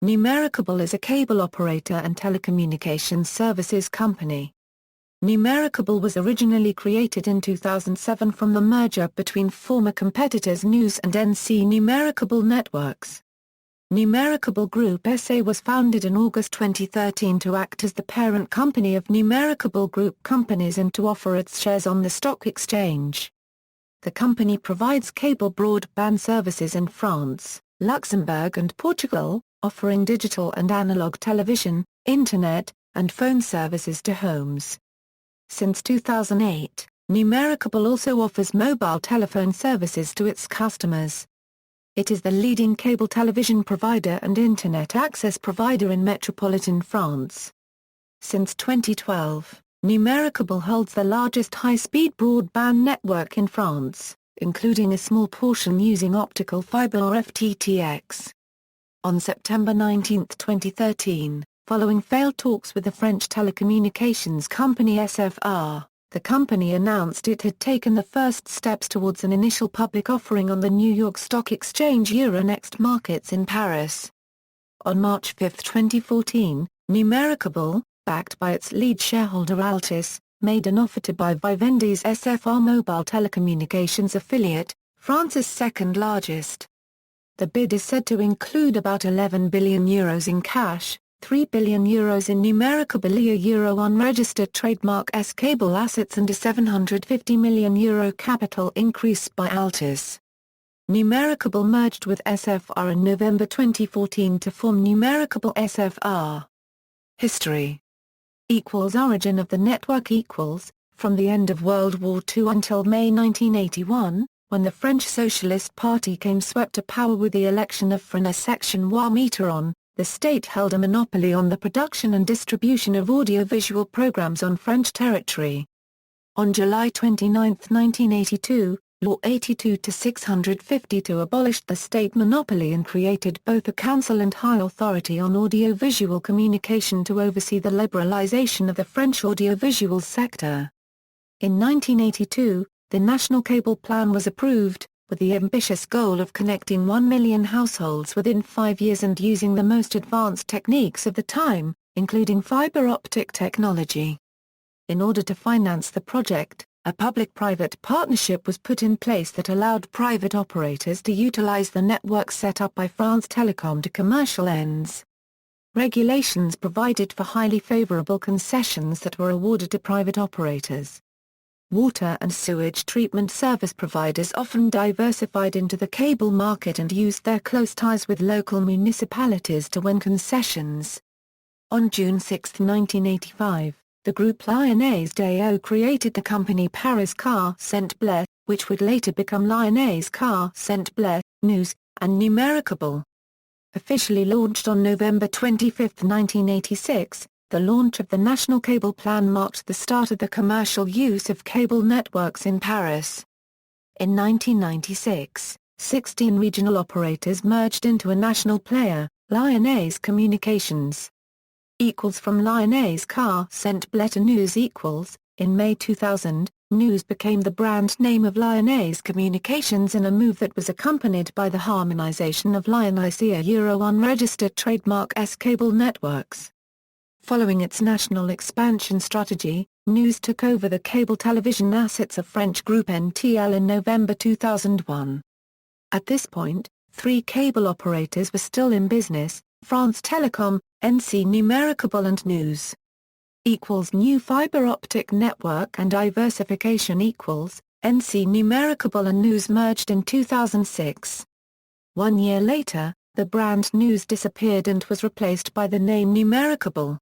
Numericable is a cable operator and telecommunications services company. Numericable was originally created in 2007 from the merger between former competitors Noos and NC Numericable networks. Numericable Group SA was founded in August 2013 to act as the parent company of Numericable Group companies and to offer its shares on the stock exchange. The company provides cable broadband services in France, Luxembourg and Portugal, offering digital and analog television, internet, and phone services to homes. Since 2008, Numericable also offers mobile telephone services to its customers. It is the leading cable television provider and internet access provider in metropolitan France. Since 2012, Numericable holds the largest high-speed broadband network in France, including a small portion using optical fiber or FTTX. On September 19, 2013, following failed talks with the French telecommunications company SFR, the company announced it had taken the first steps towards an initial public offering on the New York Stock Exchange Euronext markets in Paris. On March 5, 2014, Numericable, backed by its lead shareholder Altice, made an offer to buy Vivendi's SFR mobile telecommunications affiliate, France's second largest. The bid is said to include about €11 billion in cash, €3 billion in Numericable Euro unregistered trademark cable assets and a €750 million capital increase by Altice. Numericable merged with SFR in November 2014 to form Numericable SFR. History. Origin of the network. From the end of World War II until May 1981, when the French Socialist Party came swept to power with the election of François Mitterrand, the state held a monopoly on the production and distribution of audiovisual programs on French territory. On July 29, 1982, Law 82-652 abolished the state monopoly and created both a council and high authority on audiovisual communication to oversee the liberalization of the French audiovisual sector. In 1982, the National Cable Plan was approved, with the ambitious goal of connecting 1 million households within 5 years and using the most advanced techniques of the time, including fiber optic technology. In order to finance the project, a public-private partnership was put in place that allowed private operators to utilize the network set up by France Telecom to commercial ends. Regulations provided for highly favorable concessions that were awarded to private operators. Water and sewage treatment service providers often diversified into the cable market and used their close ties with local municipalities to win concessions. On June 6, 1985, the group Lyonnaise d'Eau created the company Paris Car Saint Blaise, which would later become Lyonnaise Car Saint Blaise, Noos, and Numericable. Officially launched on November 25, 1986, the launch of the National Cable Plan marked the start of the commercial use of cable networks in Paris. In 1996, 16 regional operators merged into a national player, Lyonnaise Communications. From Lyonnaise Car Saint Blaise to Noos. In May 2000, Noos became the brand name of Lyonnaise Communications in a move that was accompanied by the harmonization of Lyonnaise Euro unregistered trademark cable networks. Following its national expansion strategy, Noos took over the cable television assets of French group NTL in November 2001. At this point, 3 cable operators were still in business: France Telecom, NC Numericable and Noos. New fiber optic network and diversification. NC Numericable and Noos merged in 2006. 1 year later, the brand Noos disappeared and was replaced by the name Numericable.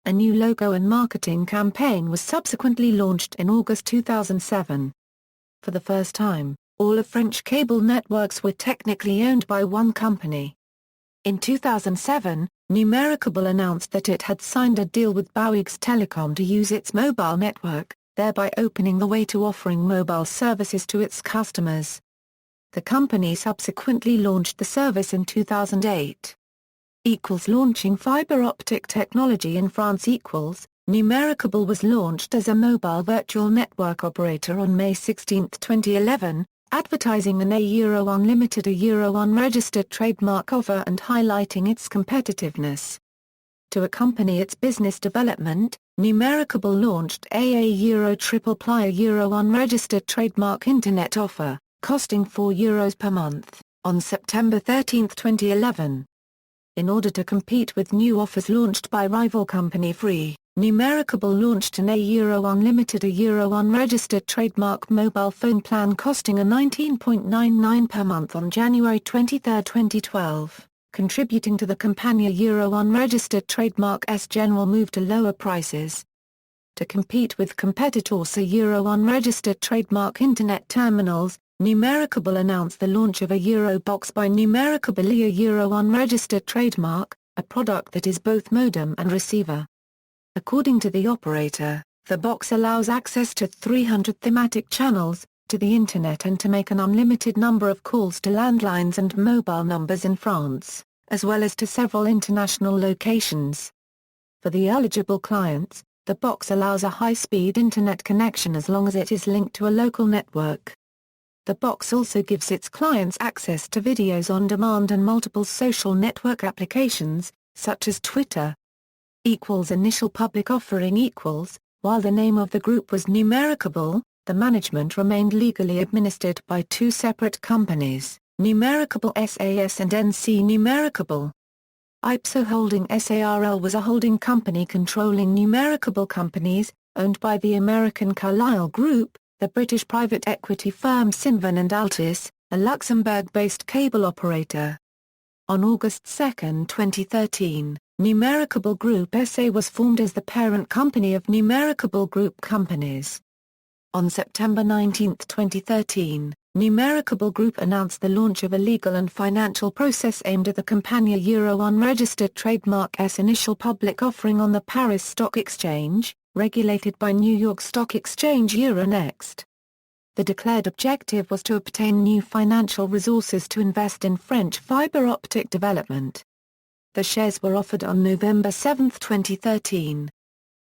A new logo and marketing campaign was subsequently launched in August 2007. For the first time, all of French cable networks were technically owned by one company. In 2007, Numericable announced that it had signed a deal with Bouygues Telecom to use its mobile network, thereby opening the way to offering mobile services to its customers. The company subsequently launched the service in 2008. Launching fiber optic technology in France. Numericable was launched as a mobile virtual network operator on May 16, 2011, advertising an €1 unlimited €1 unregistered trademark offer and highlighting its competitiveness. To accompany its business development, Numericable launched a triple ply €1 unregistered trademark internet offer, costing €4 per month, on September 13, 2011. In order to compete with new offers launched by rival company Free, Numericable launched an €1 unlimited €1 unregistered trademark mobile phone plan costing a $19.99 per month on January 23, 2012, contributing to the companion €1 unregistered trademark S general move to lower prices. To compete with competitors €1 unregistered trademark internet terminals, Numericable announced the launch of a Eurobox by Numericable €1 unregistered trademark, a product that is both modem and receiver. According to the operator, the box allows access to 300 thematic channels, to the Internet and to make an unlimited number of calls to landlines and mobile numbers in France, as well as to several international locations. For the eligible clients, the box allows a high-speed Internet connection as long as it is linked to a local network. The box also gives its clients access to videos on demand and multiple social network applications, such as Twitter. Initial public offering while the name of the group was Numericable, the management remained legally administered by two separate companies, Numericable SAS and NC Numericable. Ipso Holding SARL was a holding company controlling Numericable companies, owned by the American Carlyle Group, the British private equity firm Cinven and Altis, a Luxembourg-based cable operator. On August 2, 2013, Numericable Group SA was formed as the parent company of Numericable Group companies. On September 19, 2013, Numericable Group announced the launch of a legal and financial process aimed at the companion €1 unregistered trademark S initial public offering on the Paris Stock Exchange, regulated by New York Stock Exchange Euronext. The declared objective was to obtain new financial resources to invest in French fiber optic development. The shares were offered on November 7, 2013.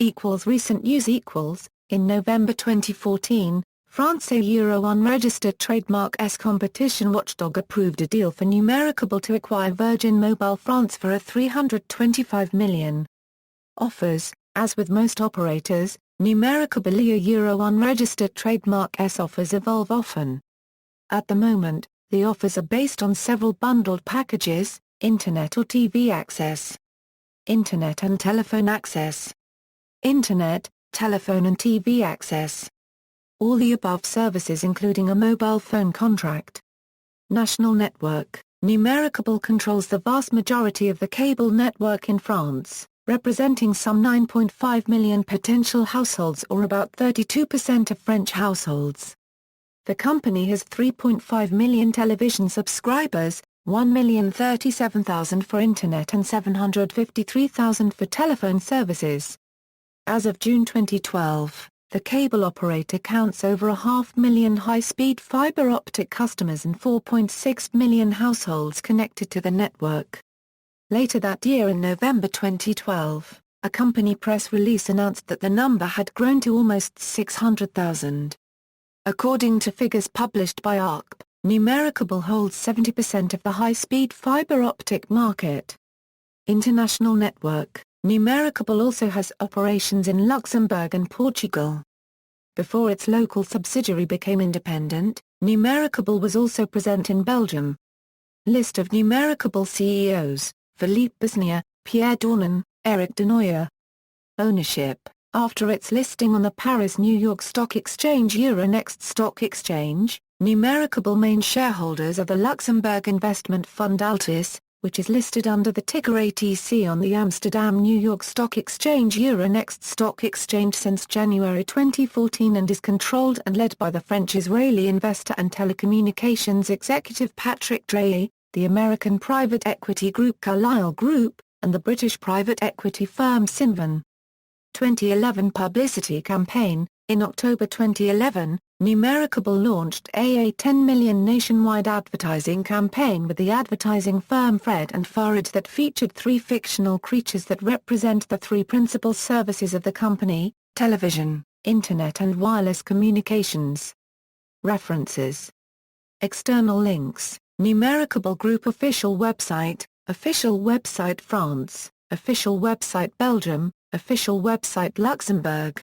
Recent news in November 2014, France €1 unregistered trademark S competition watchdog approved a deal for Numericable to acquire Virgin Mobile France for a $325 million. Offers. As with most operators, Numericable €1 unregistered trademark S offers evolve often. At the moment, the offers are based on several bundled packages: Internet or TV access, Internet and telephone access, Internet, telephone and TV access. All the above services including a mobile phone contract. National network. Numericable controls the vast majority of the cable network in France, representing some 9.5 million potential households or about 32% of French households. The company has 3.5 million television subscribers, 1,037,000 for Internet and 753,000 for telephone services. As of June 2012, the cable operator counts over 500,000 high-speed fiber optic customers and 4.6 million households connected to the network. Later that year in November 2012, a company press release announced that the number had grown to almost 600,000. According to figures published by ARC, Numericable holds 70% of the high-speed fiber optic market. International network. Numericable also has operations in Luxembourg and Portugal. Before its local subsidiary became independent, Numericable was also present in Belgium. List of Numericable CEOs: Philippe Besnier, Pierre Dornan, Eric Denoyer. Ownership. After its listing on the Paris-New York Stock Exchange Euronext Stock Exchange, Numericable main shareholders are the Luxembourg investment fund Altis, which is listed under the ticker ATC on the Amsterdam-New York Stock Exchange Euronext Stock Exchange since January 2014 and is controlled and led by the French-Israeli investor and telecommunications executive Patrick Drahi, the American private equity group Carlyle Group, and the British private equity firm Cinven. 2011 publicity campaign. In October 2011, Numericable launched a $10 million nationwide advertising campaign with the advertising firm Fred and Farid that featured three fictional creatures that represent the three principal services of the company: television, internet and wireless communications. References External links: Numericable Group official website France, official website Belgium, official website Luxembourg.